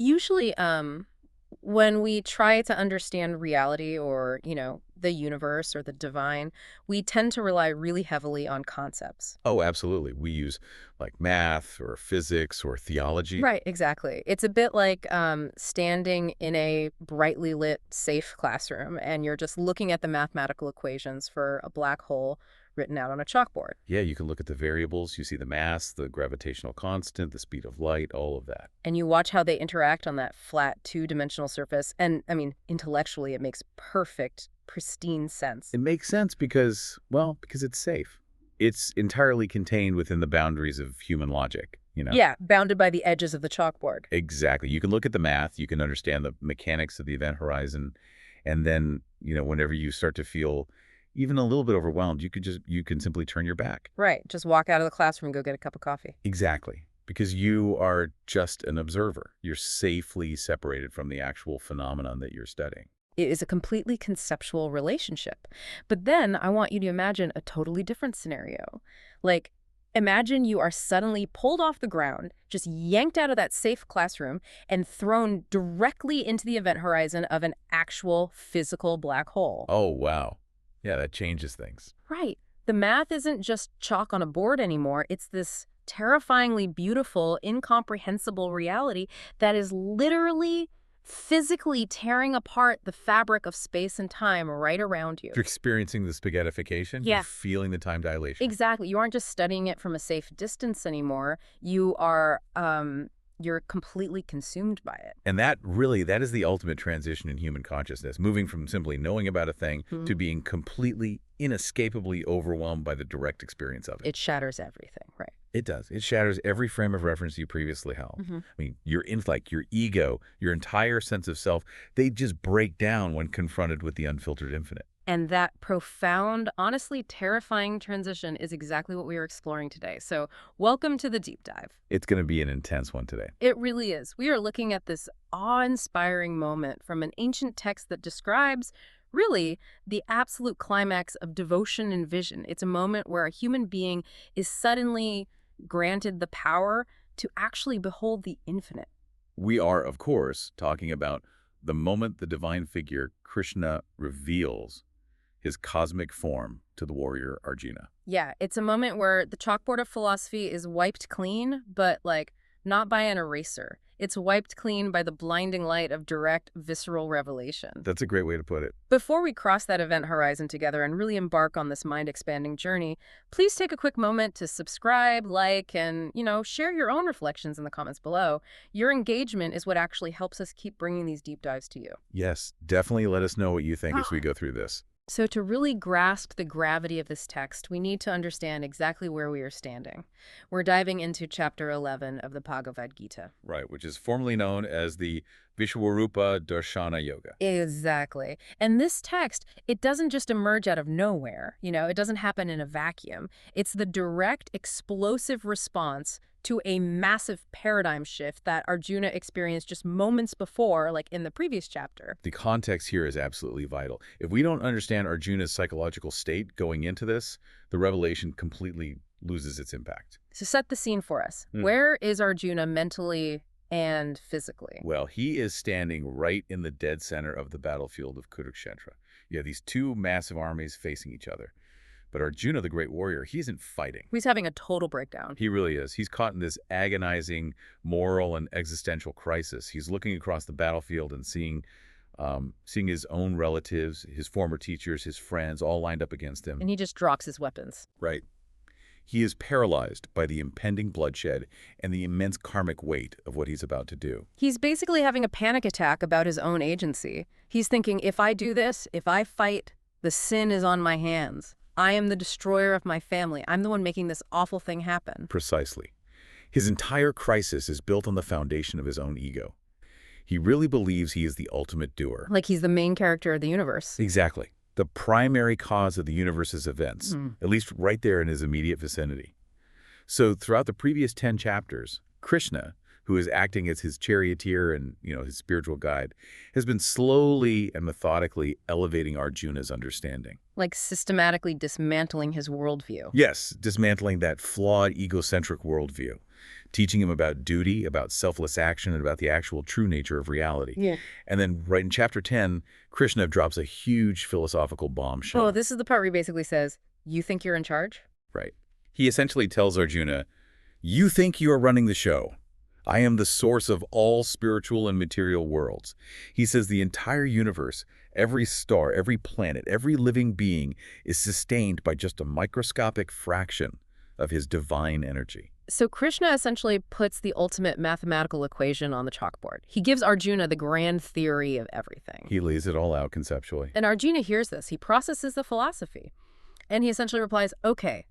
Usually, when we try to understand reality or, the universe or the divine, we tend to rely really heavily on concepts. Oh, absolutely. We use like math or physics or theology. Right, exactly. It's a bit like standing in a brightly lit, safe classroom, and you're just looking at the mathematical equations for a black hole written out on a chalkboard. Yeah, you can look at the variables. You see the mass, the gravitational constant, the speed of light, all of that. And you watch how they interact on that flat, two-dimensional surface. And, I mean, intellectually, it makes perfect, pristine sense. It makes sense because, well, because it's safe. It's entirely contained within the boundaries of human logic, you know? Yeah, bounded by the edges of the chalkboard. Exactly. You can look at the math, you can understand the mechanics of the event horizon, and then, whenever you start to feel even a little bit overwhelmed, you can simply turn your back. Right, just walk out of the classroom and go get a cup of coffee. Exactly. Because you are just an observer. You're safely separated from the actual phenomenon that you're studying. It is a completely conceptual relationship. But then I want you to imagine a totally different scenario. Like, imagine you are suddenly pulled off the ground, just yanked out of that safe classroom, and thrown directly into the event horizon of an actual physical black hole. Oh, wow. Yeah, that changes things. Right. The math isn't just chalk on a board anymore. It's this terrifyingly beautiful, incomprehensible reality that is literally physically tearing apart the fabric of space and time right around you. You're experiencing the spaghettification. Yeah. You're feeling the time dilation. Exactly. You aren't just studying it from a safe distance anymore. You're completely consumed by it. And that is the ultimate transition in human consciousness, moving from simply knowing about a thing to being completely, inescapably overwhelmed by the direct experience of it. It shatters everything, right? It does. It shatters every frame of reference you previously held. I mean, your intellect, your ego, your entire sense of self, they just break down when confronted with the unfiltered infinite. And that profound, honestly terrifying transition is exactly what we are exploring today. So welcome to the deep dive. It's going to be an intense one today. It really is. We are looking at this awe-inspiring moment from an ancient text that describes, really, the absolute climax of devotion and vision. It's a moment where a human being is suddenly granted the power to actually behold the infinite. We are, of course, talking about the moment the divine figure Krishna reveals his cosmic form to the warrior Arjuna. Yeah, it's a moment where the chalkboard of philosophy is wiped clean, but not by an eraser. It's wiped clean by the blinding light of direct, visceral revelation. That's a great way to put it. Before we cross that event horizon together and really embark on this mind-expanding journey, please take a quick moment to subscribe, like, and, share your own reflections in the comments below. Your engagement is what actually helps us keep bringing these deep dives to you. Yes, definitely let us know what you think as we go through this. So to really grasp the gravity of this text, we need to understand exactly where we are standing. We're diving into chapter 11 of the Bhagavad Gita. Right, which is formerly known as the Vishwarupa Darshana Yoga. Exactly. And this text, it doesn't just emerge out of nowhere. It doesn't happen in a vacuum. It's the direct, explosive response to a massive paradigm shift that Arjuna experienced just moments before, like in the previous chapter. The context here is absolutely vital. If we don't understand Arjuna's psychological state going into this, the revelation completely loses its impact. So set the scene for us. Where is Arjuna mentally and physically? Well, he is standing right in the dead center of the battlefield of Kurukshetra. You have these two massive armies facing each other. But Arjuna, the great warrior, he isn't fighting. He's having a total breakdown. He really is. He's caught in this agonizing moral and existential crisis. He's looking across the battlefield and seeing his own relatives, his former teachers, his friends, all lined up against him. And he just drops his weapons. Right. He is paralyzed by the impending bloodshed and the immense karmic weight of what he's about to do. He's basically having a panic attack about his own agency. He's thinking, if I do this, if I fight, the sin is on my hands. I am the destroyer of my family. I'm the one making this awful thing happen. Precisely. His entire crisis is built on the foundation of his own ego. He really believes he is the ultimate doer. Like he's the main character of the universe. Exactly. The primary cause of the universe's events, at least right there in his immediate vicinity. So throughout the previous 10 chapters, Krishna, who is acting as his charioteer and, his spiritual guide, has been slowly and methodically elevating Arjuna's understanding. Like systematically dismantling his worldview. Yes, dismantling that flawed, egocentric worldview, teaching him about duty, about selfless action, and about the actual true nature of reality. Yeah. And then right in chapter 10, Krishna drops a huge philosophical bombshell. Oh, this is the part where he basically says, you think you're in charge? Right. He essentially tells Arjuna, you think you are running the show. I am the source of all spiritual and material worlds. He says the entire universe, every star, every planet, every living being is sustained by just a microscopic fraction of his divine energy. So Krishna essentially puts the ultimate mathematical equation on the chalkboard. He gives Arjuna the grand theory of everything. He lays it all out conceptually. And Arjuna hears this. He processes the philosophy. And he essentially replies, okay,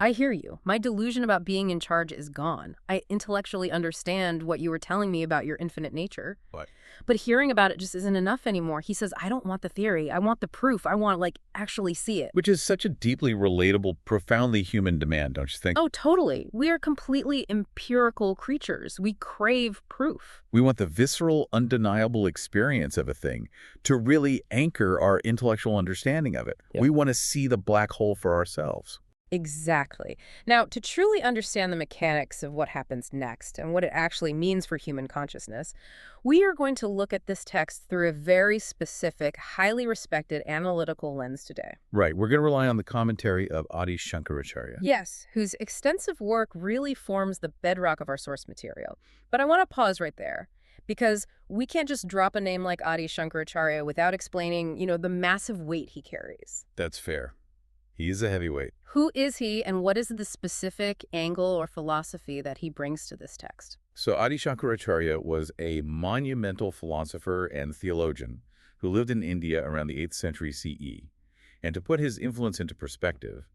I hear you. My delusion about being in charge is gone. I intellectually understand what you were telling me about your infinite nature. What? But hearing about it just isn't enough anymore. He says, I don't want the theory. I want the proof. I want, actually see it. Which is such a deeply relatable, profoundly human demand, don't you think? Oh, totally. We are completely empirical creatures. We crave proof. We want the visceral, undeniable experience of a thing to really anchor our intellectual understanding of it. Yep. We want to see the black hole for ourselves. Exactly. Now, to truly understand the mechanics of what happens next and what it actually means for human consciousness, we are going to look at this text through a very specific, highly respected analytical lens today. Right. We're going to rely on the commentary of Adi Shankaracharya. Yes, whose extensive work really forms the bedrock of our source material. But I want to pause right there, because we can't just drop a name like Adi Shankaracharya without explaining, the massive weight he carries. That's fair. He is a heavyweight. Who is he, and what is the specific angle or philosophy that he brings to this text? So Adi Shankaracharya was a monumental philosopher and theologian who lived in India around the 8th century CE. And to put his influence into perspective,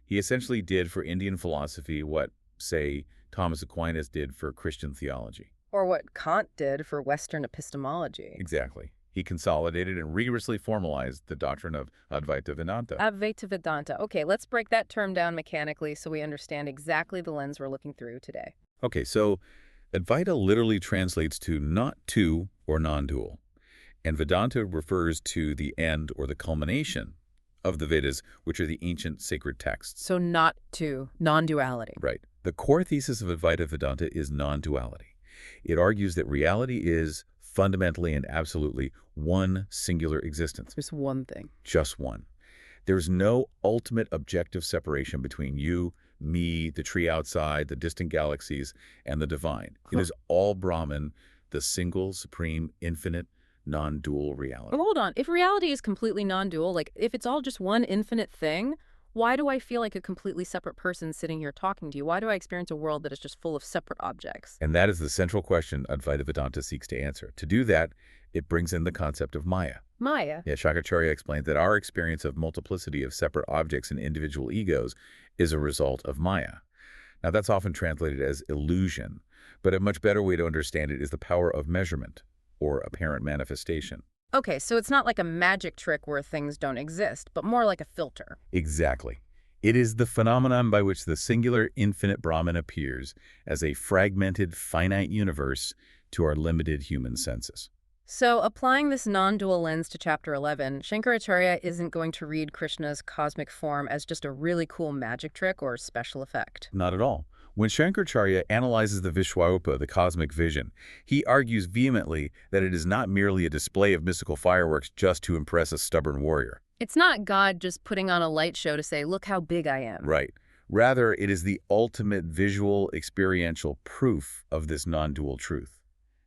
he essentially did for Indian philosophy what, say, Thomas Aquinas did for Christian theology. Or what Kant did for Western epistemology. Exactly. He consolidated and rigorously formalized the doctrine of Advaita Vedanta. Advaita Vedanta. Okay, let's break that term down mechanically so we understand exactly the lens we're looking through today. Okay, so Advaita literally translates to not two or non-dual. And Vedanta refers to the end or the culmination of the Vedas, which are the ancient sacred texts. So not two, non-duality. Right. The core thesis of Advaita Vedanta is non-duality. It argues that reality is fundamentally and absolutely one singular existence. Just one thing. Just one. There's no ultimate objective separation between you, me, the tree outside, the distant galaxies, and the divine. It is all Brahman, the single, supreme, infinite, non-dual reality. Well, hold on. If reality is completely non-dual, if it's all just one infinite thing, why do I feel like a completely separate person sitting here talking to you? Why do I experience a world that is just full of separate objects? And that is the central question Advaita Vedanta seeks to answer. To do that, it brings in the concept of Maya. Maya? Yeah, Shankaracharya explained that our experience of multiplicity of separate objects and individual egos is a result of Maya. Now, that's often translated as illusion, but a much better way to understand it is the power of measurement, or apparent manifestation. Okay, so it's not like a magic trick where things don't exist, but more like a filter. Exactly. It is the phenomenon by which the singular infinite Brahman appears as a fragmented, finite universe to our limited human senses. So applying this non-dual lens to Chapter 11, Shankaracharya isn't going to read Krishna's cosmic form as just a really cool magic trick or special effect. Not at all. When Shankaracharya analyzes the Vishwarupa, the cosmic vision, he argues vehemently that it is not merely a display of mystical fireworks just to impress a stubborn warrior. It's not God just putting on a light show to say, look how big I am. Right. Rather, it is the ultimate visual, experiential proof of this non-dual truth.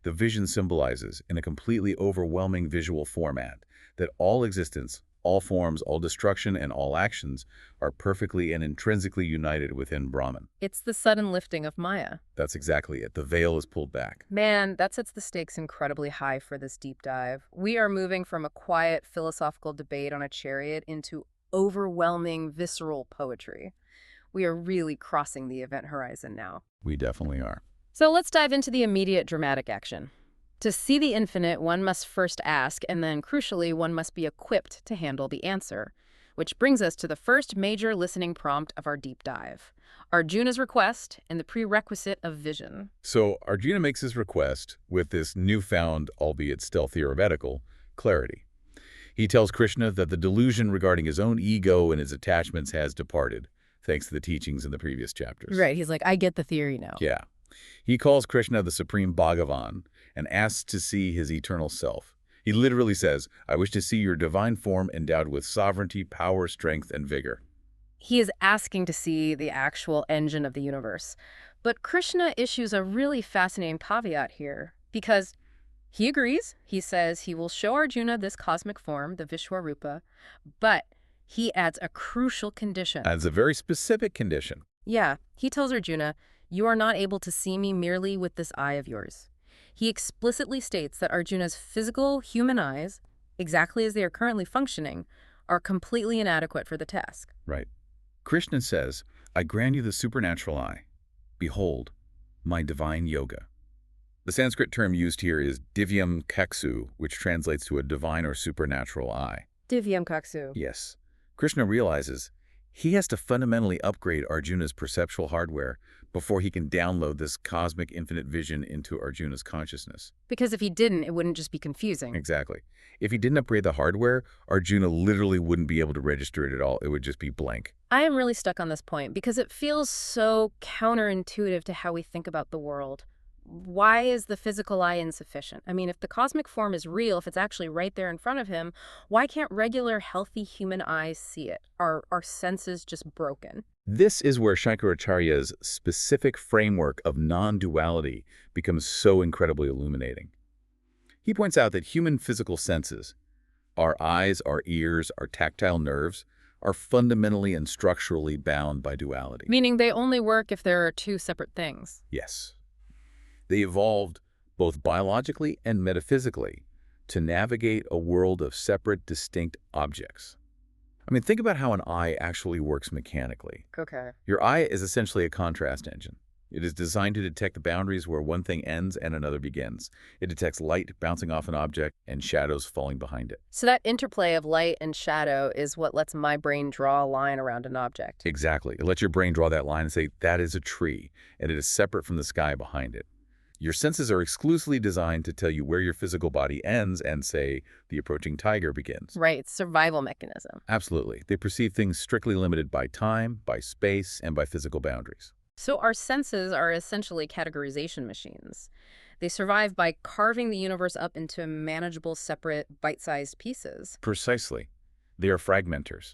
The vision symbolizes, in a completely overwhelming visual format, that all existence, all forms, all destruction, and all actions are perfectly and intrinsically united within Brahman. It's the sudden lifting of Maya. That's exactly it. The veil is pulled back. Man, that sets the stakes incredibly high for this deep dive. We are moving from a quiet philosophical debate on a chariot into overwhelming visceral poetry. We are really crossing the event horizon now. We definitely are. So let's dive into the immediate dramatic action. To see the infinite, one must first ask, and then, crucially, one must be equipped to handle the answer. Which brings us to the first major listening prompt of our deep dive, Arjuna's request and the prerequisite of vision. So Arjuna makes his request with this newfound, albeit still theoretical, clarity. He tells Krishna that the delusion regarding his own ego and his attachments has departed, thanks to the teachings in the previous chapters. Right, he's like, I get the theory now. Yeah. He calls Krishna the Supreme Bhagavan and asks to see his eternal self. He literally says, "I wish to see your divine form endowed with sovereignty, power, strength, and vigor." He is asking to see the actual engine of the universe. But Krishna issues a really fascinating caveat here, because he agrees. He says he will show Arjuna this cosmic form, the Vishwarupa, but he adds a crucial condition. Adds a very specific condition. Yeah, he tells Arjuna, "You are not able to see me merely with this eye of yours." He explicitly states that Arjuna's physical human eyes, exactly as they are currently functioning, are completely inadequate for the task. Right. Krishna says, "I grant you the supernatural eye. Behold, my divine yoga." The Sanskrit term used here is divyam kaksu, which translates to a divine or supernatural eye. Divyam kaksu. Yes. Krishna realizes he has to fundamentally upgrade Arjuna's perceptual hardware before he can download this cosmic infinite vision into Arjuna's consciousness. Because if he didn't, it wouldn't just be confusing. Exactly. If he didn't upgrade the hardware, Arjuna literally wouldn't be able to register it at all. It would just be blank. I am really stuck on this point because it feels so counterintuitive to how we think about the world. Why is the physical eye insufficient? I mean, if the cosmic form is real, if it's actually right there in front of him, why can't regular, healthy human eyes see it? Are our senses just broken? This is where Shankaracharya's specific framework of non-duality becomes so incredibly illuminating. He points out that human physical senses, our eyes, our ears, our tactile nerves, are fundamentally and structurally bound by duality. Meaning they only work if there are two separate things. Yes. They evolved both biologically and metaphysically to navigate a world of separate, distinct objects. I mean, think about how an eye actually works mechanically. Okay. Your eye is essentially a contrast engine. It is designed to detect the boundaries where one thing ends and another begins. It detects light bouncing off an object and shadows falling behind it. So that interplay of light and shadow is what lets my brain draw a line around an object. Exactly. It lets your brain draw that line and say, that is a tree, and it is separate from the sky behind it. Your senses are exclusively designed to tell you where your physical body ends and, say, the approaching tiger begins. Right, it's a survival mechanism. Absolutely. They perceive things strictly limited by time, by space, and by physical boundaries. So our senses are essentially categorization machines. They survive by carving the universe up into manageable, separate, bite-sized pieces. Precisely. They are fragmenters.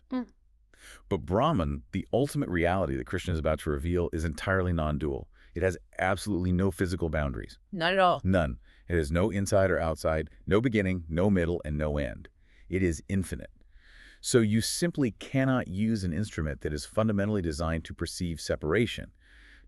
But Brahman, the ultimate reality that Krishna is about to reveal, is entirely non-dual. It has absolutely no physical boundaries. Not at all. None. It has no inside or outside, no beginning, no middle, and no end. It is infinite. So you simply cannot use an instrument that is fundamentally designed to perceive separation,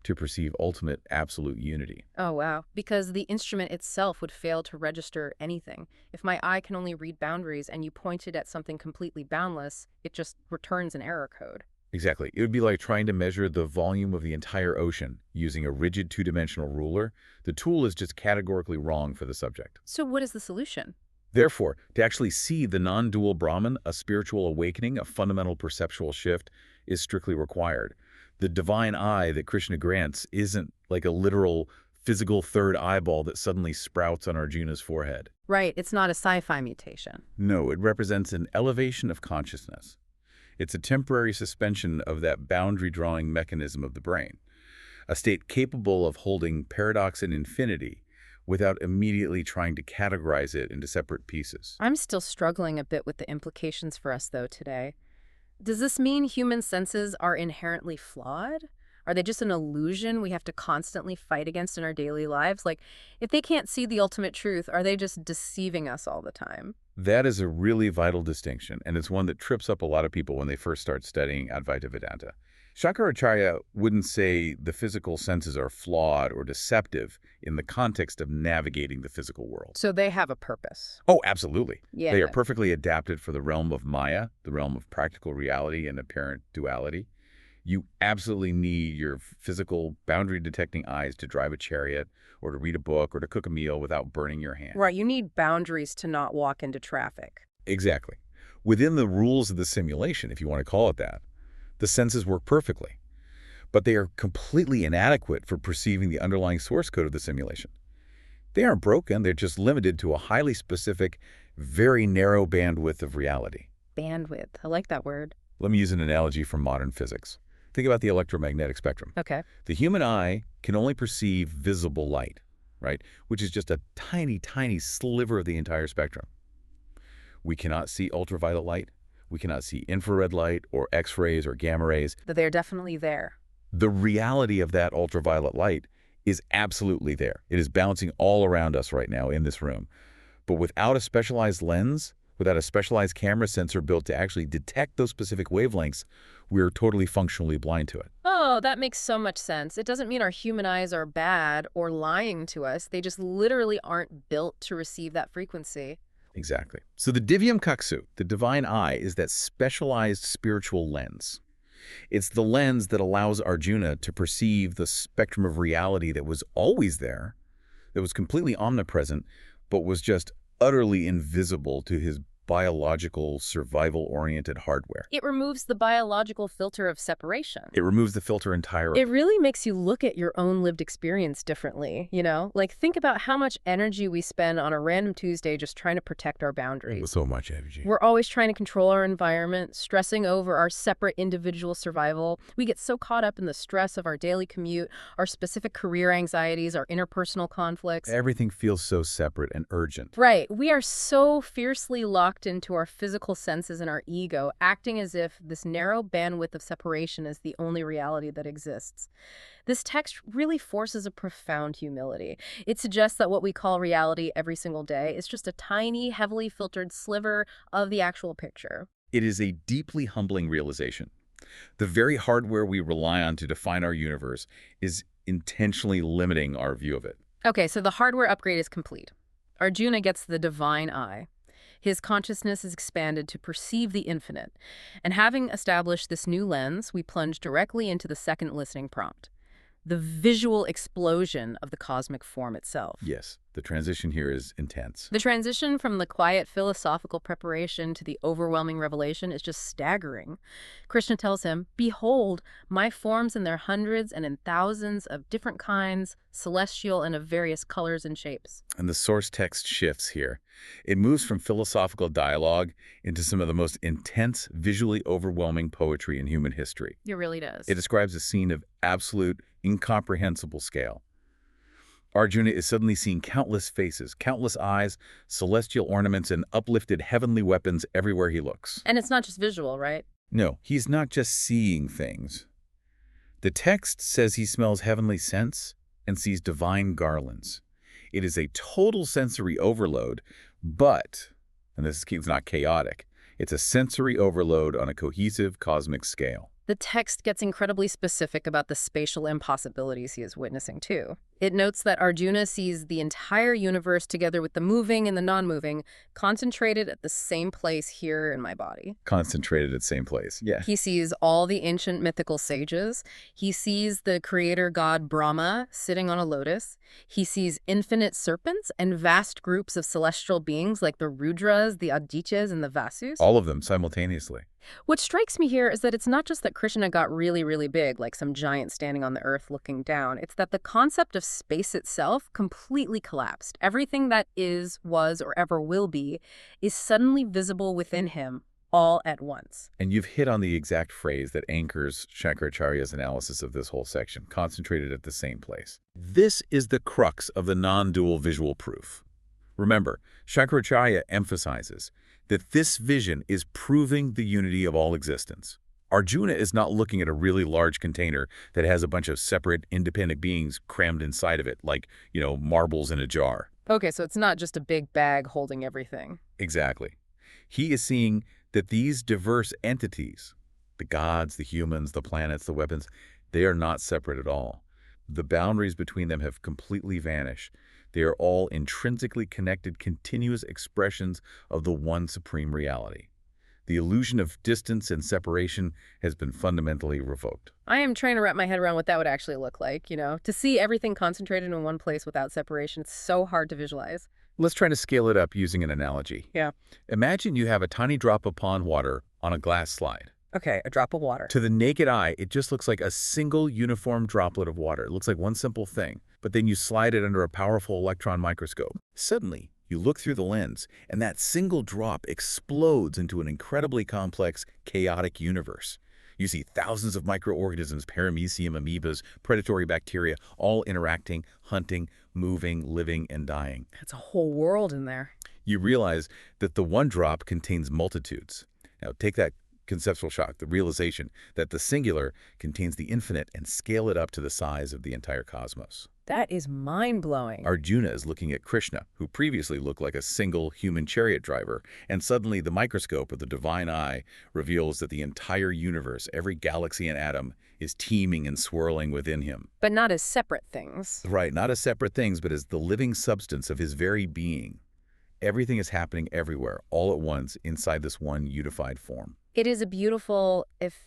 to perceive ultimate absolute unity. Oh, wow. Because the instrument itself would fail to register anything. If my eye can only read boundaries and you pointed at something completely boundless, it just returns an error code. Exactly. It would be like trying to measure the volume of the entire ocean using a rigid two-dimensional ruler. The tool is just categorically wrong for the subject. So what is the solution? Therefore, to actually see the non-dual Brahman, a spiritual awakening, a fundamental perceptual shift, is strictly required. The divine eye that Krishna grants isn't like a literal physical third eyeball that suddenly sprouts on Arjuna's forehead. Right, it's not a sci-fi mutation. No, it represents an elevation of consciousness. It's a temporary suspension of that boundary-drawing mechanism of the brain, a state capable of holding paradox and infinity without immediately trying to categorize it into separate pieces. I'm still struggling a bit with the implications for us, though, today. Does this mean human senses are inherently flawed? Are they just an illusion we have to constantly fight against in our daily lives? Like, if they can't see the ultimate truth, are they just deceiving us all the time? That is a really vital distinction, and it's one that trips up a lot of people when they first start studying Advaita Vedanta. Shankaracharya wouldn't say the physical senses are flawed or deceptive in the context of navigating the physical world. So they have a purpose. Oh, absolutely. Yeah. They are perfectly adapted for the realm of Maya, the realm of practical reality and apparent duality. You absolutely need your physical boundary-detecting eyes to drive a chariot or to read a book or to cook a meal without burning your hand. Right, you need boundaries to not walk into traffic. Exactly. Within the rules of the simulation, if you want to call it that, the senses work perfectly. But they are completely inadequate for perceiving the underlying source code of the simulation. They aren't broken, they're just limited to a highly specific, very narrow bandwidth of reality. Bandwidth, I like that word. Let me use an analogy from modern physics. Think about the electromagnetic spectrum. Okay. The human eye can only perceive visible light, right? Which is just a tiny, tiny sliver of the entire spectrum. We cannot see ultraviolet light. We cannot see infrared light or X-rays or gamma rays. But they're definitely there. The reality of that ultraviolet light is absolutely there. It is bouncing all around us right now in this room. But without a specialized lens, without a specialized camera sensor built to actually detect those specific wavelengths, we're totally functionally blind to it. Oh, that makes so much sense. It doesn't mean our human eyes are bad or lying to us. They just literally aren't built to receive that frequency. Exactly. So the Divyam Kaksu, the divine eye, is that specialized spiritual lens. It's the lens that allows Arjuna to perceive the spectrum of reality that was always there, that was completely omnipresent, but was just utterly invisible to his biological, survival-oriented hardware. It removes the biological filter of separation. It removes the filter entirely. It really makes you look at your own lived experience differently, you know? Like, think about how much energy we spend on a random Tuesday just trying to protect our boundaries. So much energy. We're always trying to control our environment, stressing over our separate individual survival. We get so caught up in the stress of our daily commute, our specific career anxieties, our interpersonal conflicts. Everything feels so separate and urgent. Right. We are so fiercely locked into our physical senses and our ego, acting as if this narrow bandwidth of separation is the only reality that exists. This text really forces a profound humility. It suggests that what we call reality every single day is just a tiny, heavily filtered sliver of the actual picture. It is a deeply humbling realization. The very hardware we rely on to define our universe is intentionally limiting our view of it. Okay, so the hardware upgrade is complete. Arjuna gets the divine eye. His consciousness is expanded to perceive the infinite. And having established this new lens, we plunge directly into the second listening prompt, the visual explosion of the cosmic form itself. Yes, the transition here is intense. The transition from the quiet philosophical preparation to the overwhelming revelation is just staggering. Krishna tells him, "Behold, my forms in their hundreds and in thousands of different kinds, celestial and of various colors and shapes." And the source text shifts here. It moves from philosophical dialogue into some of the most intense, visually overwhelming poetry in human history. It really does. It describes a scene of absolute, incomprehensible scale. Arjuna is suddenly seeing countless faces, countless eyes, celestial ornaments, and uplifted heavenly weapons everywhere he looks. And it's not just visual, right? No, he's not just seeing things. The text says he smells heavenly scents and sees divine garlands. It is a total sensory overload, but, and this is not chaotic, it's a sensory overload on a cohesive cosmic scale. The text gets incredibly specific about the spatial impossibilities he is witnessing, too. It notes that Arjuna sees the entire universe together with the moving and the non-moving, concentrated at the same place here in my body. Concentrated at the same place, yeah. He sees all the ancient mythical sages. He sees the creator god Brahma sitting on a lotus. He sees infinite serpents and vast groups of celestial beings like the Rudras, the Adityas, and the Vasus. All of them simultaneously. What strikes me here is that it's not just that Krishna got really, really big, like some giant standing on the earth looking down. It's that the concept of space itself completely collapsed. Everything that is, was, or ever will be is suddenly visible within him all at once. And you've hit on the exact phrase that anchors Shankaracharya's analysis of this whole section, concentrated at the same place. This is the crux of the non-dual visual proof. Remember, Shankaracharya emphasizes that this vision is proving the unity of all existence. Arjuna is not looking at a really large container that has a bunch of separate, independent beings crammed inside of it, like, marbles in a jar. Okay, so it's not just a big bag holding everything. Exactly. He is seeing that these diverse entities, the gods, the humans, the planets, the weapons, they are not separate at all. The boundaries between them have completely vanished. They are all intrinsically connected, continuous expressions of the one supreme reality. The illusion of distance and separation has been fundamentally revoked. I am trying to wrap my head around what that would actually look like, To see everything concentrated in one place without separation, it's so hard to visualize. Let's try to scale it up using an analogy. Yeah. Imagine you have a tiny drop of pond water on a glass slide. Okay, a drop of water. To the naked eye, it just looks like a single uniform droplet of water. It looks like one simple thing. But then you slide it under a powerful electron microscope. Suddenly, you look through the lens, and that single drop explodes into an incredibly complex, chaotic universe. You see thousands of microorganisms, paramecium, amoebas, predatory bacteria, all interacting, hunting, moving, living, and dying. That's a whole world in there. You realize that the one drop contains multitudes. Now take that conceptual shock, the realization that the singular contains the infinite, and scale it up to the size of the entire cosmos. That is mind-blowing. Arjuna is looking at Krishna, who previously looked like a single human chariot driver, and suddenly the microscope of the divine eye reveals that the entire universe, every galaxy and atom, is teeming and swirling within him. But not as separate things. Right, not as separate things, but as the living substance of his very being. Everything is happening everywhere, all at once, inside this one unified form. It is a beautiful, if,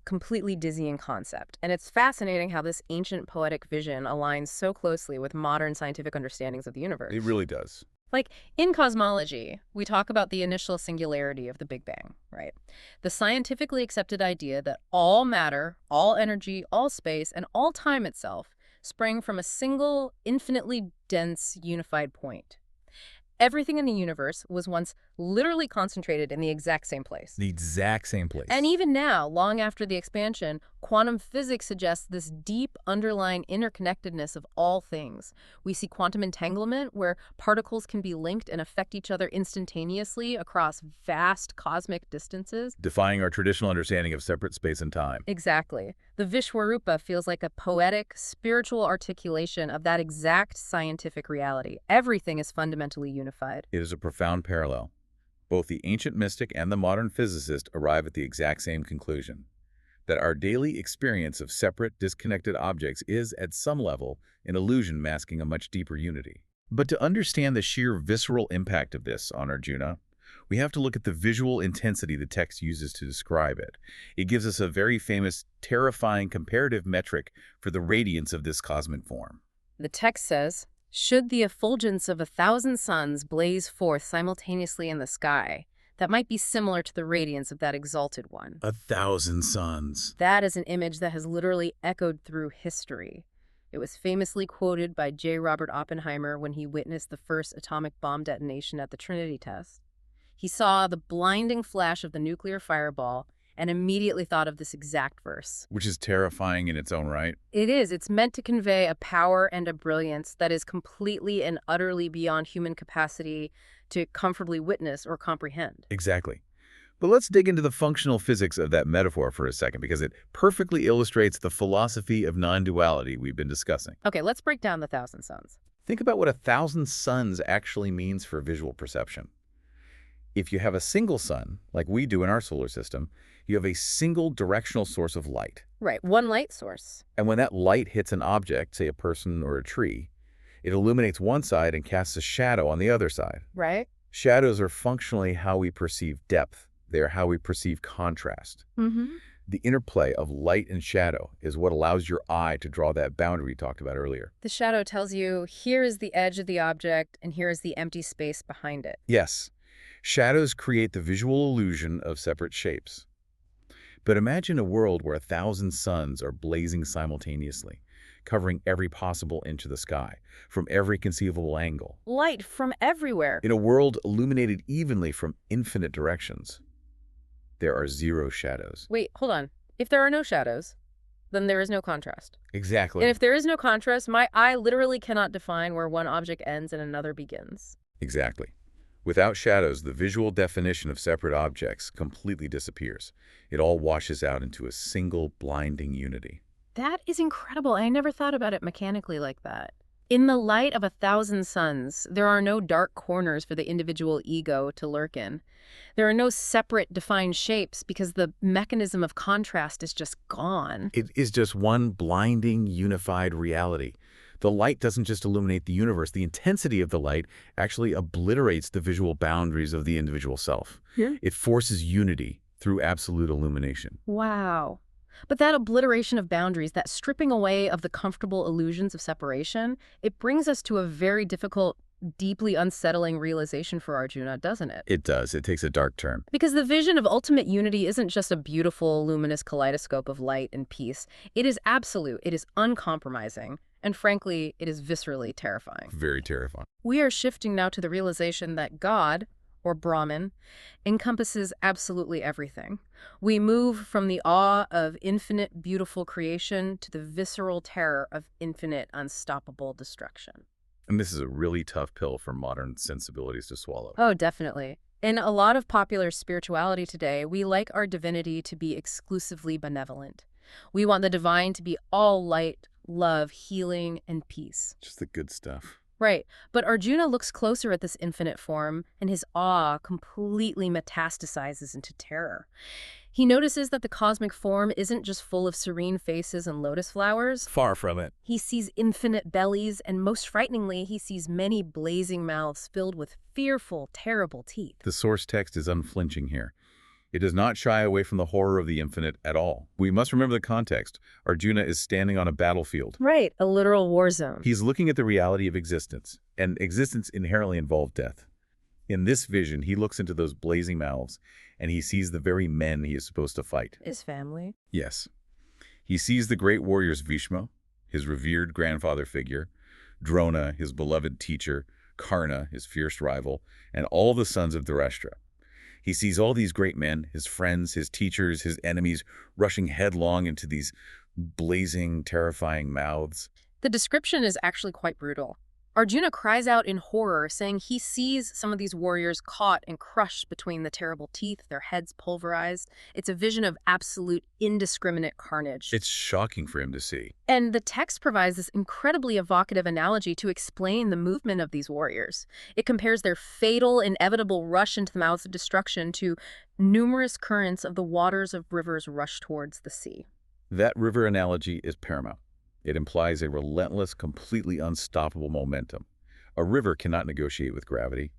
completely dizzying concept. And it's fascinating how this ancient poetic vision aligns so closely with modern scientific understandings of the universe. It really does. Like, in cosmology, we talk about the initial singularity of the Big Bang, right? The scientifically accepted idea that all matter, all energy, all space, and all time itself sprang from a single, infinitely dense, unified point. Everything in the universe was once literally concentrated in the exact same place. The exact same place. And even now, long after the expansion, quantum physics suggests this deep underlying interconnectedness of all things. We see quantum entanglement, where particles can be linked and affect each other instantaneously across vast cosmic distances. Defying our traditional understanding of separate space and time. Exactly. The Vishwarupa feels like a poetic, spiritual articulation of that exact scientific reality. Everything is fundamentally unified. It is a profound parallel. Both the ancient mystic and the modern physicist arrive at the exact same conclusion, that our daily experience of separate, disconnected objects is, at some level, an illusion masking a much deeper unity. But to understand the sheer visceral impact of this on Arjuna, we have to look at the visual intensity the text uses to describe it. It gives us a very famous, terrifying comparative metric for the radiance of this cosmic form. The text says, "Should the effulgence of 1,000 suns blaze forth simultaneously in the sky, that might be similar to the radiance of that exalted one." 1,000 suns. That is an image that has literally echoed through history. It was famously quoted by J. Robert Oppenheimer when he witnessed the first atomic bomb detonation at the Trinity test. He saw the blinding flash of the nuclear fireball and immediately thought of this exact verse. Which is terrifying in its own right. It is. It's meant to convey a power and a brilliance that is completely and utterly beyond human capacity to comfortably witness or comprehend. Exactly. But let's dig into the functional physics of that metaphor for a second, because it perfectly illustrates the philosophy of non-duality we've been discussing. Okay, let's break down the 1,000 suns. Think about what 1,000 suns actually means for visual perception. If you have a single sun, like we do in our solar system, you have a single directional source of light. Right, one light source. And when that light hits an object, say a person or a tree, it illuminates one side and casts a shadow on the other side. Right. Shadows are functionally how we perceive depth. They are how we perceive contrast. The interplay of light and shadow is what allows your eye to draw that boundary we talked about earlier. The shadow tells you, here is the edge of the object, and here is the empty space behind it. Yes. Shadows create the visual illusion of separate shapes. But imagine a world where 1,000 suns are blazing simultaneously, covering every possible inch of the sky, from every conceivable angle. Light from everywhere. In a world illuminated evenly from infinite directions, there are zero shadows. Wait, hold on. If there are no shadows, then there is no contrast. Exactly. And if there is no contrast, my eye literally cannot define where one object ends and another begins. Exactly. Without shadows, the visual definition of separate objects completely disappears. It all washes out into a single blinding unity. That is incredible. I never thought about it mechanically like that. In the light of 1,000 suns, there are no dark corners for the individual ego to lurk in. There are no separate defined shapes because the mechanism of contrast is just gone. It is just one blinding, unified reality. The light doesn't just illuminate the universe. The intensity of the light actually obliterates the visual boundaries of the individual self. Yeah. It forces unity through absolute illumination. Wow. But that obliteration of boundaries, that stripping away of the comfortable illusions of separation, it brings us to a very difficult, deeply unsettling realization for Arjuna, doesn't it? It does. It takes a dark turn. Because the vision of ultimate unity isn't just a beautiful, luminous kaleidoscope of light and peace. It is absolute. It is uncompromising. And frankly, it is viscerally terrifying. Very terrifying. We are shifting now to the realization that God, or Brahman, encompasses absolutely everything. We move from the awe of infinite beautiful creation to the visceral terror of infinite unstoppable destruction. And this is a really tough pill for modern sensibilities to swallow. Oh, definitely. In a lot of popular spirituality today, we like our divinity to be exclusively benevolent. We want the divine to be all light, love, healing, and peace. Just the good stuff. Right, but Arjuna looks closer at this infinite form, and his awe completely metastasizes into terror. He notices that the cosmic form isn't just full of serene faces and lotus flowers. Far from it. He sees infinite bellies, and most frighteningly, he sees many blazing mouths filled with fearful, terrible teeth. The source text is unflinching here. It does not shy away from the horror of the infinite at all. We must remember the context. Arjuna is standing on a battlefield. Right, a literal war zone. He's looking at the reality of existence, and existence inherently involves death. In this vision, he looks into those blazing mouths, and he sees the very men he is supposed to fight. His family. Yes. He sees the great warriors Bhishma, his revered grandfather figure, Drona, his beloved teacher, Karna, his fierce rival, and all the sons of Dhritarashtra. He sees all these great men, his friends, his teachers, his enemies, rushing headlong into these blazing, terrifying mouths. The description is actually quite brutal. Arjuna cries out in horror, saying he sees some of these warriors caught and crushed between the terrible teeth, their heads pulverized. It's a vision of absolute, indiscriminate carnage. It's shocking for him to see. And the text provides this incredibly evocative analogy to explain the movement of these warriors. It compares their fatal, inevitable rush into the mouths of destruction to numerous currents of the waters of rivers rush towards the sea. That river analogy is paramount. It implies a relentless, completely unstoppable momentum. A river cannot negotiate with gravity.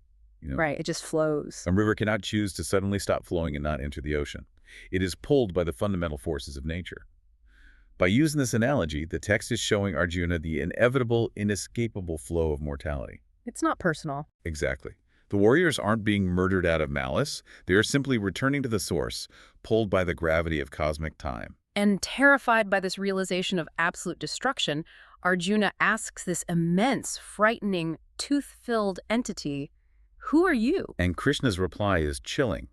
Right, it just flows. A river cannot choose to suddenly stop flowing and not enter the ocean. It is pulled by the fundamental forces of nature. By using this analogy, the text is showing Arjuna the inevitable, inescapable flow of mortality. It's not personal. Exactly. The warriors aren't being murdered out of malice. They are simply returning to the source, pulled by the gravity of cosmic time. And terrified by this realization of absolute destruction, Arjuna asks this immense, frightening, tooth-filled entity, "Who are you?" And Krishna's reply is chilling,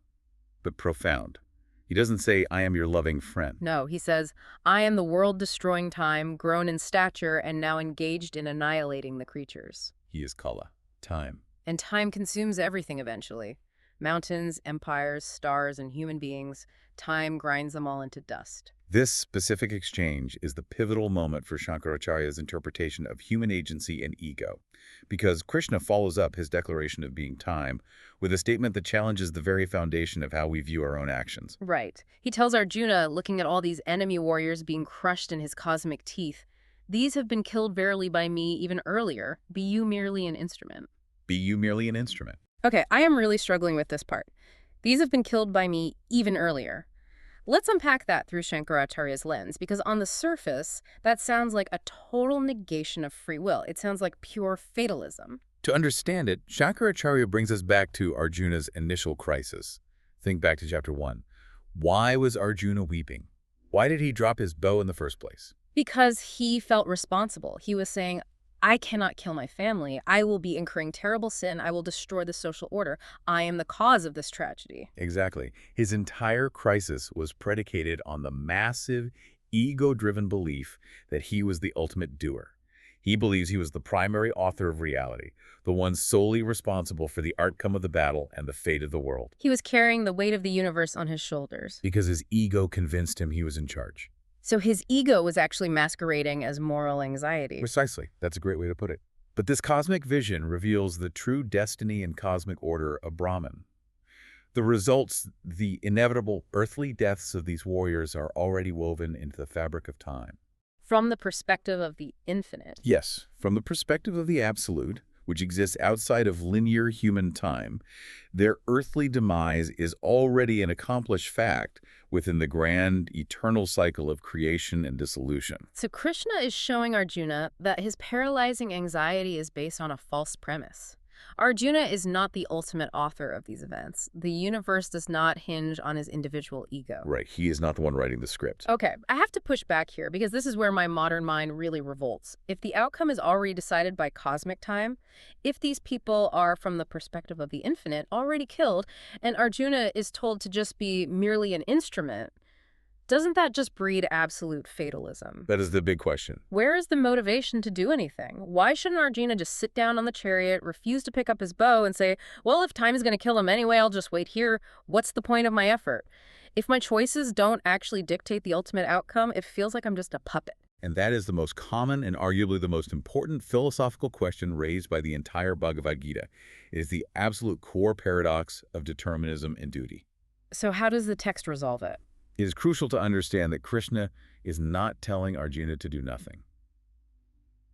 but profound. He doesn't say, "I am your loving friend." No, he says, "I am the world-destroying time, grown in stature, and now engaged in annihilating the creatures." He is Kala, time. And time consumes everything eventually. Mountains, empires, stars, and human beings. Time grinds them all into dust. This specific exchange is the pivotal moment for Shankaracharya's interpretation of human agency and ego, because Krishna follows up his declaration of being time with a statement that challenges the very foundation of how we view our own actions. Right. He tells Arjuna, looking at all these enemy warriors being crushed in his cosmic teeth, "These have been killed verily by me even earlier. Be you merely an instrument." Be you merely an instrument. Okay, I am really struggling with this part. These have been killed by me even earlier. Let's unpack that through Shankaracharya's lens, because on the surface, that sounds like a total negation of free will. It sounds like pure fatalism. To understand it, Shankaracharya brings us back to Arjuna's initial crisis. Think back to chapter 1. Why was Arjuna weeping? Why did he drop his bow in the first place? Because he felt responsible. He was saying, I cannot kill my family. I will be incurring terrible sin. I will destroy the social order. I am the cause of this tragedy. Exactly. His entire crisis was predicated on the massive, ego-driven belief that he was the ultimate doer. He believes he was the primary author of reality, the one solely responsible for the outcome of the battle and the fate of the world. He was carrying the weight of the universe on his shoulders. Because his ego convinced him he was in charge. So his ego was actually masquerading as moral anxiety. Precisely. That's a great way to put it. But this cosmic vision reveals the true destiny and cosmic order of Brahman. The results, the inevitable earthly deaths of these warriors are already woven into the fabric of time. From the perspective of the infinite. Yes, from the perspective of the absolute, which exists outside of linear human time, their earthly demise is already an accomplished fact within the grand, eternal cycle of creation and dissolution. So Krishna is showing Arjuna that his paralyzing anxiety is based on a false premise. Arjuna is not the ultimate author of these events. The universe does not hinge on his individual ego. Right. He is not the one writing the script. Okay, I have to push back here because this is where my modern mind really revolts. If the outcome is already decided by cosmic time, if these people are, from the perspective of the infinite, already killed, and Arjuna is told to just be merely an instrument, doesn't that just breed absolute fatalism? That is the big question. Where is the motivation to do anything? Why shouldn't Arjuna just sit down on the chariot, refuse to pick up his bow, and say, well, if time is going to kill him anyway, I'll just wait here. What's the point of my effort? If my choices don't actually dictate the ultimate outcome, it feels like I'm just a puppet. And that is the most common and arguably the most important philosophical question raised by the entire Bhagavad Gita. It is the absolute core paradox of determinism and duty. So how does the text resolve it? It is crucial to understand that Krishna is not telling Arjuna to do nothing.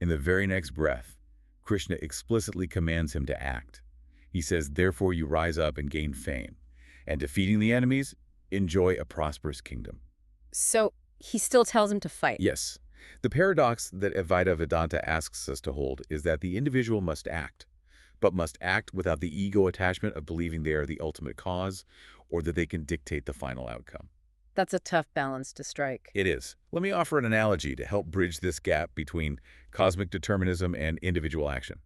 In the very next breath, Krishna explicitly commands him to act. He says, therefore you rise up and gain fame, and defeating the enemies, enjoy a prosperous kingdom. So he still tells him to fight? Yes. The paradox that Advaita Vedanta asks us to hold is that the individual must act, but must act without the ego attachment of believing they are the ultimate cause or that they can dictate the final outcome. That's a tough balance to strike. It is. Let me offer an analogy to help bridge this gap between cosmic determinism and individual action.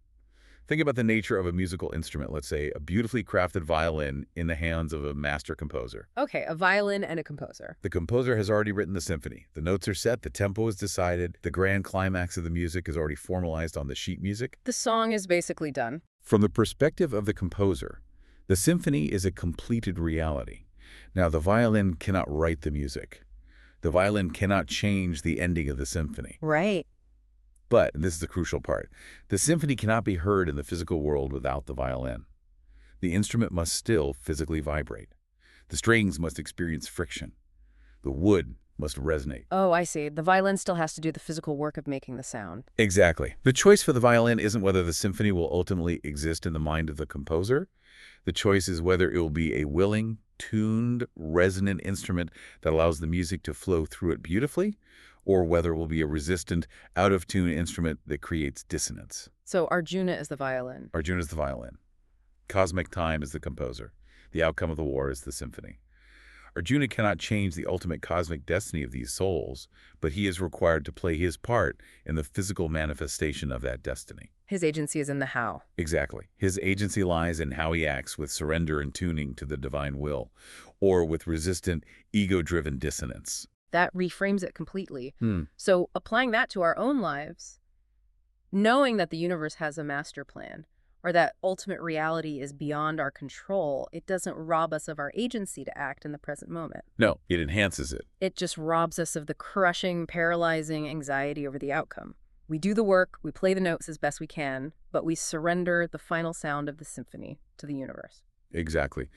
Think about the nature of a musical instrument, let's say a beautifully crafted violin in the hands of a master composer. Okay, a violin and a composer. The composer has already written the symphony. The notes are set, the tempo is decided, the grand climax of the music is already formalized on the sheet music. The song is basically done. From the perspective of the composer, the symphony is a completed reality. Now, the violin cannot write the music. The violin cannot change the ending of the symphony. Right. But, and this is the crucial part, the symphony cannot be heard in the physical world without the violin. The instrument must still physically vibrate. The strings must experience friction. The wood must resonate. Oh, I see. The violin still has to do the physical work of making the sound. Exactly. The choice for the violin isn't whether the symphony will ultimately exist in the mind of the composer. The choice is whether it will be a willing, tuned, resonant instrument that allows the music to flow through it beautifully, or whether it will be a resistant, out-of-tune instrument that creates dissonance. So Arjuna is the violin. Arjuna is the violin. Cosmic time is the composer. The outcome of the war is the symphony. Arjuna cannot change the ultimate cosmic destiny of these souls, but he is required to play his part in the physical manifestation of that destiny. His agency is in the how. Exactly. His agency lies in how he acts with surrender and tuning to the divine will, or with resistant, ego-driven dissonance. That reframes it completely. So applying that to our own lives, knowing that the universe has a master plan, or that ultimate reality is beyond our control, it doesn't rob us of our agency to act in the present moment. No, it enhances it. It just robs us of the crushing, paralyzing anxiety over the outcome. We do the work, we play the notes as best we can, but we surrender the final sound of the symphony to the universe. Exactly.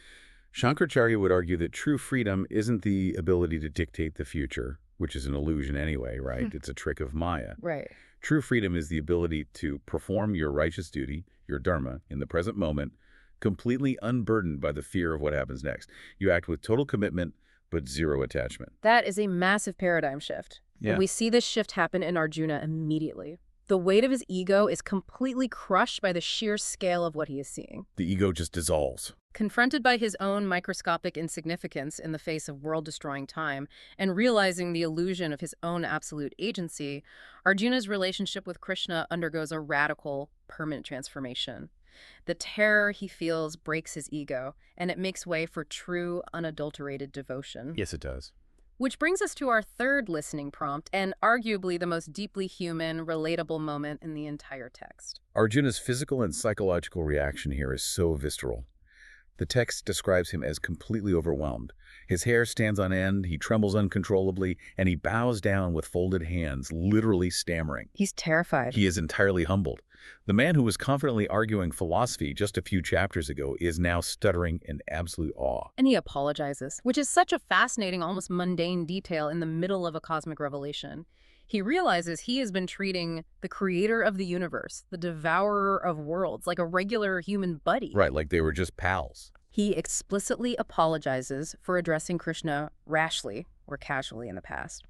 Shankaracharya would argue that true freedom isn't the ability to dictate the future, which is an illusion anyway, right? It's a trick of Maya. Right. True freedom is the ability to perform your righteous duty, your dharma, in the present moment, completely unburdened by the fear of what happens next. You act with total commitment, but zero attachment. That is a massive paradigm shift. Yeah. And we see this shift happen in Arjuna immediately. The weight of his ego is completely crushed by the sheer scale of what he is seeing. The ego just dissolves. Confronted by his own microscopic insignificance in the face of world-destroying time, and realizing the illusion of his own absolute agency, Arjuna's relationship with Krishna undergoes a radical, permanent transformation. The terror he feels breaks his ego, and it makes way for true, unadulterated devotion. Yes, it does. Which brings us to our third listening prompt, and arguably the most deeply human, relatable moment in the entire text. Arjuna's physical and psychological reaction here is so visceral. The text describes him as completely overwhelmed. His hair stands on end, he trembles uncontrollably, and he bows down with folded hands, literally stammering. He's terrified. He is entirely humbled. The man who was confidently arguing philosophy just a few chapters ago is now stuttering in absolute awe. And he apologizes, which is such a fascinating, almost mundane detail in the middle of a cosmic revelation. He realizes he has been treating the creator of the universe, the devourer of worlds, like a regular human buddy. Right, like they were just pals. He explicitly apologizes for addressing Krishna rashly or casually in the past.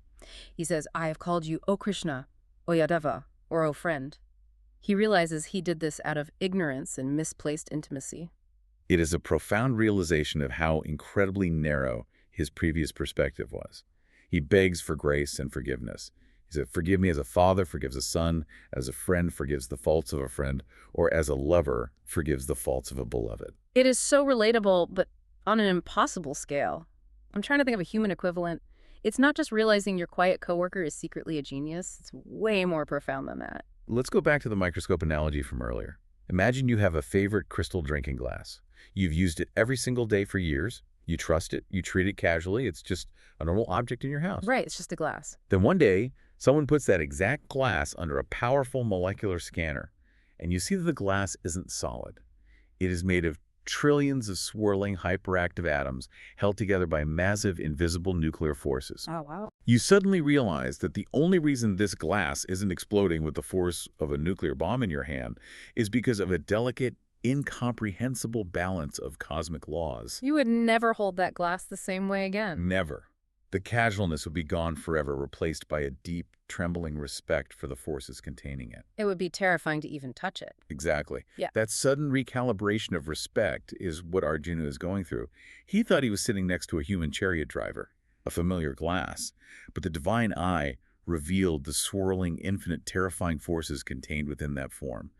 He says, "I have called you, O Krishna, O Yadava, or O friend." He realizes he did this out of ignorance and misplaced intimacy. It is a profound realization of how incredibly narrow his previous perspective was. He begs for grace and forgiveness. He said, "Forgive me as a father forgives a son, as a friend forgives the faults of a friend, or as a lover forgives the faults of a beloved." It is so relatable, but on an impossible scale. I'm trying to think of a human equivalent. It's not just realizing your quiet coworker is secretly a genius. It's way more profound than that. Let's go back to the microscope analogy from earlier. Imagine you have a favorite crystal drinking glass. You've used it every single day for years. You trust it. You treat it casually. It's just a normal object in your house. Right, it's just a glass. Then one day, someone puts that exact glass under a powerful molecular scanner, and you see that the glass isn't solid. It is made of trillions of swirling hyperactive atoms held together by massive invisible nuclear forces. Oh, wow. You suddenly realize that the only reason this glass isn't exploding with the force of a nuclear bomb in your hand is because of a delicate, incomprehensible balance of cosmic laws. You would never hold that glass the same way again. Never. The casualness would be gone forever, replaced by a deep, trembling respect for the forces containing it. It would be terrifying to even touch it. Exactly. Yeah. That sudden recalibration of respect is what Arjuna is going through. He thought he was sitting next to a human chariot driver, a familiar glass, but the divine eye revealed the swirling, infinite, terrifying forces contained within that form.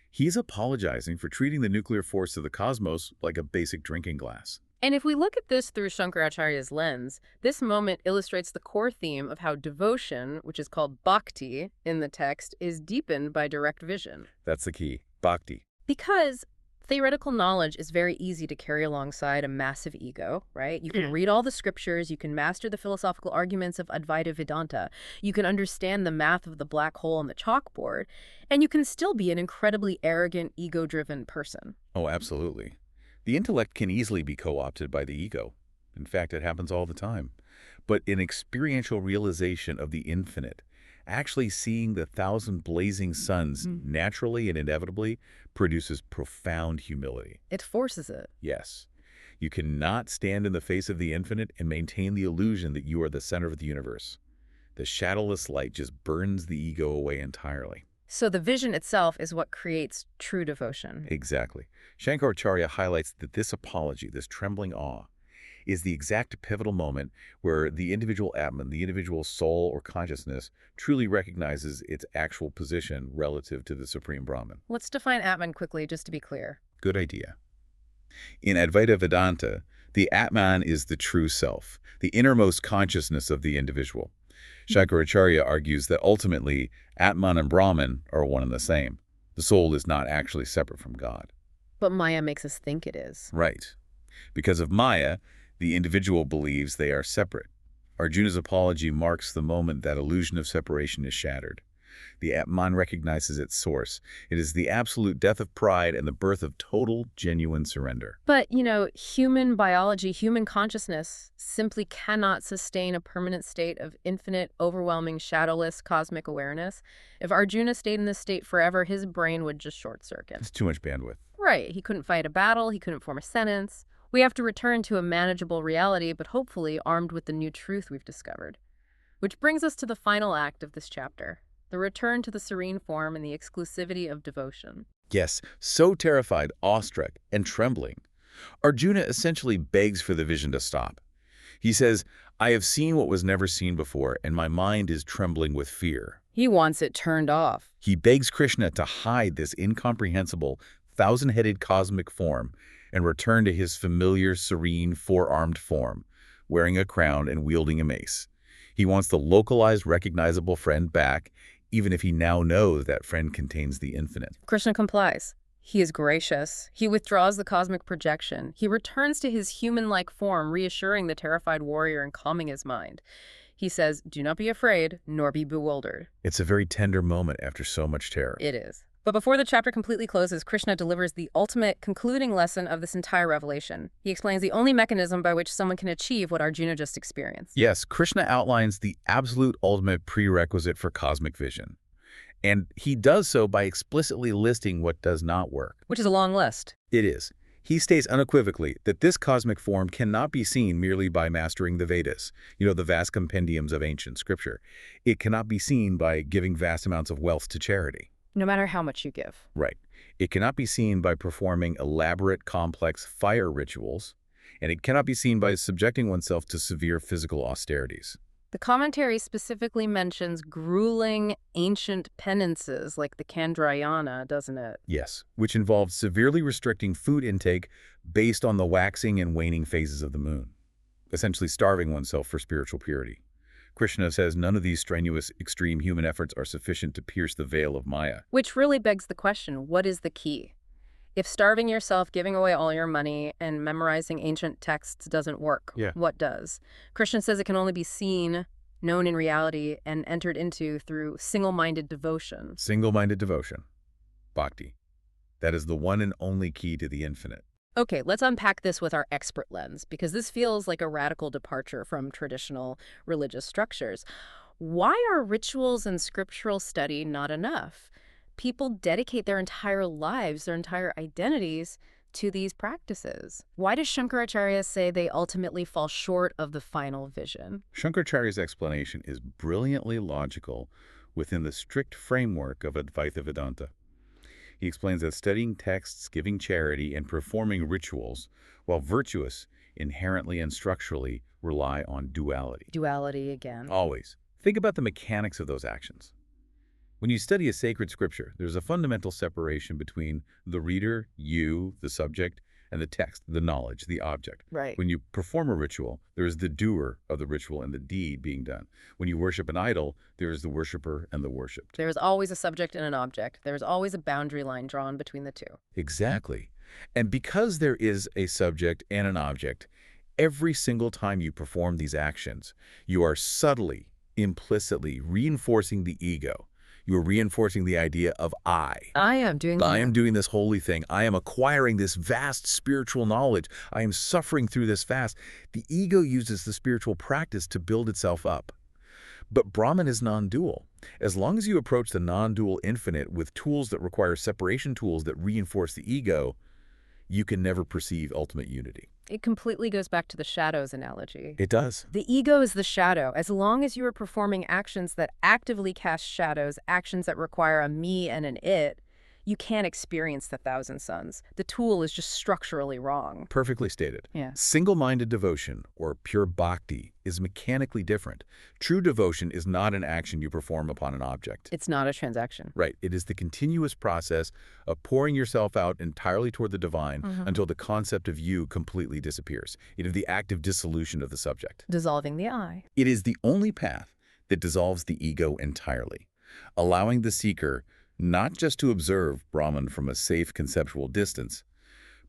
He's apologizing for treating the nuclear force of the cosmos like a basic drinking glass. And if we look at this through Shankaracharya's lens, this moment illustrates the core theme of how devotion, which is called Bhakti in the text, is deepened by direct vision. That's the key. Bhakti. Because theoretical knowledge is very easy to carry alongside a massive ego, right? You can read all the scriptures, you can master the philosophical arguments of Advaita Vedanta, you can understand the math of the black hole on the chalkboard, and you can still be an incredibly arrogant, ego-driven person. Oh, absolutely. The intellect can easily be co-opted by the ego. In fact, it happens all the time. But an experiential realization of the infinite, actually seeing the thousand blazing suns naturally and inevitably, produces profound humility. It forces it. Yes. You cannot stand in the face of the infinite and maintain the illusion that you are the center of the universe. The shadowless light just burns the ego away entirely. So the vision itself is what creates true devotion. Exactly. Shankaracharya highlights that this apology, this trembling awe, is the exact pivotal moment where the individual Atman, the individual soul or consciousness, truly recognizes its actual position relative to the Supreme Brahman. Let's define Atman quickly, just to be clear. Good idea. In Advaita Vedanta, the Atman is the true self, the innermost consciousness of the individual. Shankaracharya argues that ultimately, Atman and Brahman are one and the same. The soul is not actually separate from God. But Maya makes us think it is. Right. Because of Maya, the individual believes they are separate. Arjuna's apology marks the moment that illusion of separation is shattered. The Atman recognizes its source. It is the absolute death of pride and the birth of total, genuine surrender. But, human biology, human consciousness simply cannot sustain a permanent state of infinite, overwhelming, shadowless cosmic awareness. If Arjuna stayed in this state forever, his brain would just short circuit. It's too much bandwidth. Right. He couldn't fight a battle. He couldn't form a sentence. We have to return to a manageable reality, but hopefully armed with the new truth we've discovered. Which brings us to the final act of this chapter. The return to the serene form and the exclusivity of devotion. Yes, so terrified, awestruck, and trembling, Arjuna essentially begs for the vision to stop. He says, "I have seen what was never seen before, and my mind is trembling with fear." He wants it turned off. He begs Krishna to hide this incomprehensible, thousand-headed cosmic form and return to his familiar, serene, four-armed form, wearing a crown and wielding a mace. He wants the localized, recognizable friend back, even if he now knows that friend contains the infinite. Krishna complies. He is gracious. He withdraws the cosmic projection. He returns to his human-like form, reassuring the terrified warrior and calming his mind. He says, "Do not be afraid, nor be bewildered." It's a very tender moment after so much terror. It is. But before the chapter completely closes, Krishna delivers the ultimate concluding lesson of this entire revelation. He explains the only mechanism by which someone can achieve what Arjuna just experienced. Yes, Krishna outlines the absolute ultimate prerequisite for cosmic vision. And he does so by explicitly listing what does not work. Which is a long list. It is. He states unequivocally that this cosmic form cannot be seen merely by mastering the Vedas, the vast compendiums of ancient scripture. It cannot be seen by giving vast amounts of wealth to charity. No matter how much you give. Right. It cannot be seen by performing elaborate, complex fire rituals, and it cannot be seen by subjecting oneself to severe physical austerities. The commentary specifically mentions grueling ancient penances like the Chandrayana, doesn't it? Yes, which involves severely restricting food intake based on the waxing and waning phases of the moon, essentially starving oneself for spiritual purity. Krishna says none of these strenuous, extreme human efforts are sufficient to pierce the veil of Maya. Which really begs the question, what is the key? If starving yourself, giving away all your money, and memorizing ancient texts doesn't work, what does? Krishna says it can only be seen, known in reality, and entered into through single-minded devotion. Single-minded devotion. Bhakti. That is the one and only key to the infinite. Okay, let's unpack this with our expert lens, because this feels like a radical departure from traditional religious structures. Why are rituals and scriptural study not enough? People dedicate their entire lives, their entire identities to these practices. Why does Shankaracharya say they ultimately fall short of the final vision? Shankaracharya's explanation is brilliantly logical within the strict framework of Advaita Vedanta. He explains that studying texts, giving charity, and performing rituals, while virtuous, inherently and structurally rely on duality. Duality again. Always. Think about the mechanics of those actions. When you study a sacred scripture, there's a fundamental separation between the reader, you, the subject, and the text, the knowledge, the object. Right. When you perform a ritual, there is the doer of the ritual and the deed being done. When you worship an idol, there is the worshiper and the worshipped. There is always a subject and an object. There is always a boundary line drawn between the two. Exactly. And because there is a subject and an object, every single time you perform these actions, you are subtly, implicitly reinforcing the ego. You are reinforcing the idea of I am doing this holy thing. I am acquiring this vast spiritual knowledge. I am suffering through this fast. The ego uses the spiritual practice to build itself up. But Brahman is non-dual. As long as you approach the non-dual infinite with tools that require separation tools that reinforce the ego, you can never perceive ultimate unity. It completely goes back to the shadows analogy. It does. The ego is the shadow. As long as you are performing actions that actively cast shadows, actions that require a me and an it, you can't experience the thousand suns. The tool is just structurally wrong. Perfectly stated. Yeah. Single-minded devotion, or pure bhakti, is mechanically different. True devotion is not an action you perform upon an object. It's not a transaction. Right. It is the continuous process of pouring yourself out entirely toward the divine until the concept of you completely disappears. It is the active dissolution of the subject. Dissolving the I. It is the only path that dissolves the ego entirely, allowing the seeker not just to observe Brahman from a safe conceptual distance,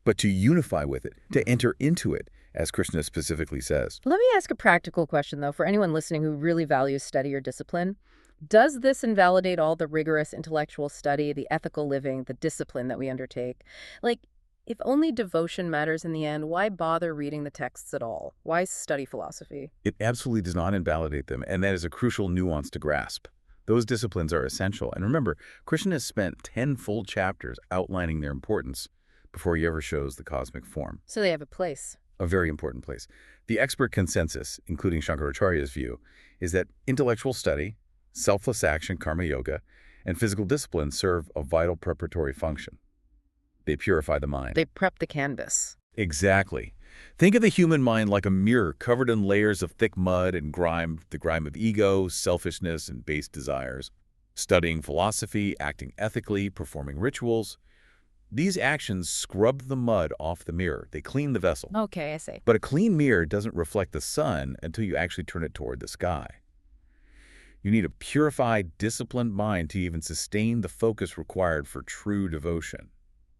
but to unify with it, to enter into it, as Krishna specifically says. Let me ask a practical question, though, for anyone listening who really values study or discipline. Does this invalidate all the rigorous intellectual study, the ethical living, the discipline that we undertake? Like, if only devotion matters in the end, why bother reading the texts at all? Why study philosophy? It absolutely does not invalidate them, and that is a crucial nuance to grasp. Those disciplines are essential. And remember, Krishna has spent 10 full chapters outlining their importance before he ever shows the cosmic form. So they have a place. A very important place. The expert consensus, including Shankaracharya's view, is that intellectual study, selfless action, karma yoga, and physical discipline serve a vital preparatory function. They purify the mind. They prep the canvas. Exactly. Think of the human mind like a mirror covered in layers of thick mud and grime, the grime of ego, selfishness, and base desires. Studying philosophy, acting ethically, performing rituals. These actions scrub the mud off the mirror. They clean the vessel. Okay, I see. But a clean mirror doesn't reflect the sun until you actually turn it toward the sky. You need a purified, disciplined mind to even sustain the focus required for true devotion.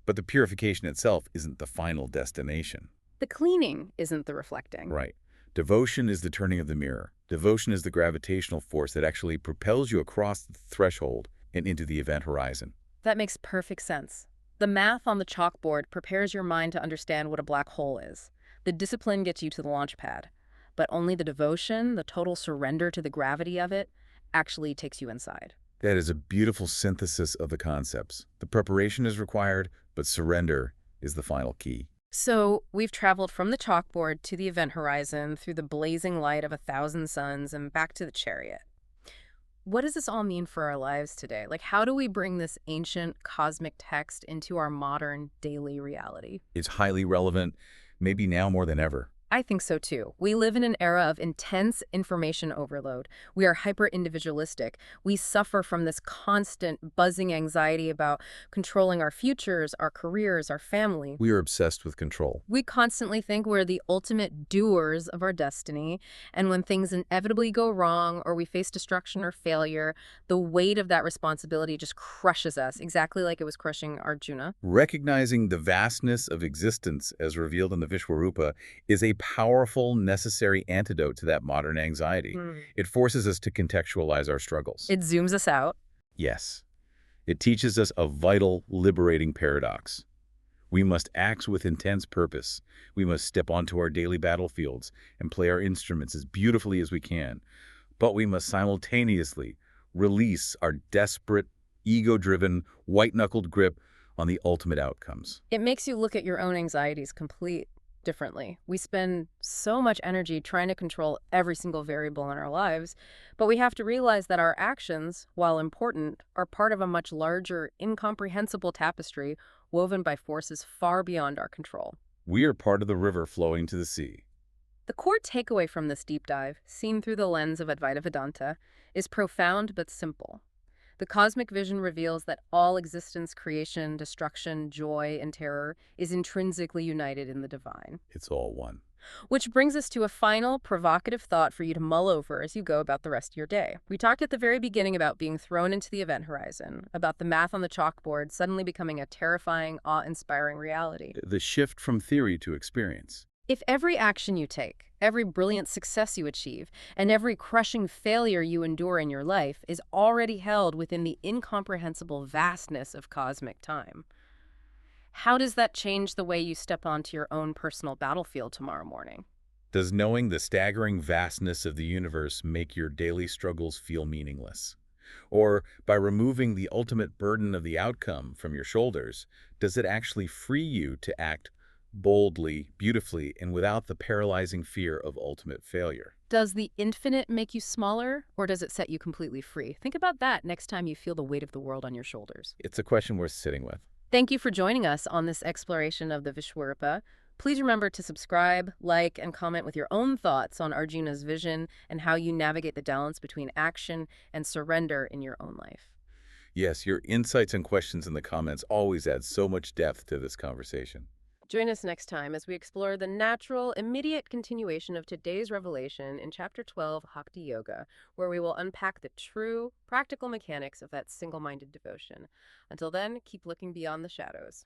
But the purification itself isn't the final destination. The cleaning isn't the reflecting. Right. Devotion is the turning of the mirror. Devotion is the gravitational force that actually propels you across the threshold and into the event horizon. That makes perfect sense. The math on the chalkboard prepares your mind to understand what a black hole is. The discipline gets you to the launch pad. But only the devotion, the total surrender to the gravity of it, actually takes you inside. That is a beautiful synthesis of the concepts. The preparation is required, but surrender is the final key. So we've traveled from the chalkboard to the event horizon, through the blazing light of 1,000 suns, and back to the chariot. what does this all mean for our lives today? Like, how do we bring this ancient cosmic text into our modern daily reality? It's highly relevant, maybe now more than ever. I think so too. We live in an era of intense information overload. We are hyper-individualistic. We suffer from this constant buzzing anxiety about controlling our futures, our careers, our family. We are obsessed with control. We constantly think we're the ultimate doers of our destiny, and when things inevitably go wrong or we face destruction or failure, the weight of that responsibility just crushes us, exactly like it was crushing Arjuna. Recognizing the vastness of existence as revealed in the Vishwarupa is a powerful, necessary antidote to that modern anxiety. It forces us to contextualize our struggles. It zooms us out. Yes. It teaches us a vital, liberating paradox. We must act with intense purpose. We must step onto our daily battlefields and play our instruments as beautifully as we can. But we must simultaneously release our desperate, ego-driven, white-knuckled grip on the ultimate outcomes. It makes you look at your own anxieties differently. We spend so much energy trying to control every single variable in our lives, but we have to realize that our actions, while important, are part of a much larger, incomprehensible tapestry woven by forces far beyond our control. We are part of the river flowing to the sea. The core takeaway from this deep dive, seen through the lens of Advaita Vedanta, is profound but simple. The cosmic vision reveals that all existence, creation, destruction, joy, and terror is intrinsically united in the divine. It's all one. Which brings us to a final, provocative thought for you to mull over as you go about the rest of your day. We talked at the very beginning about being thrown into the event horizon, about the math on the chalkboard suddenly becoming a terrifying, awe-inspiring reality. The shift from theory to experience. If every action you take, every brilliant success you achieve, and every crushing failure you endure in your life is already held within the incomprehensible vastness of cosmic time, how does that change the way you step onto your own personal battlefield tomorrow morning? Does knowing the staggering vastness of the universe make your daily struggles feel meaningless? Or, by removing the ultimate burden of the outcome from your shoulders, does it actually free you to act boldly, beautifully, and without the paralyzing fear of ultimate failure? Does the infinite make you smaller, or does it set you completely free? Think about that next time you feel the weight of the world on your shoulders. It's a question worth sitting with. Thank you for joining us on this exploration of the Vishwarupa. Please remember to subscribe, like, and comment with your own thoughts on Arjuna's vision and how you navigate the balance between action and surrender in your own life. Yes, your insights and questions in the comments always add so much depth to this conversation. Join us next time as we explore the natural, immediate continuation of today's revelation in Chapter 12, Bhakti Yoga, where we will unpack the true, practical mechanics of that single-minded devotion. Until then, keep looking beyond the shadows.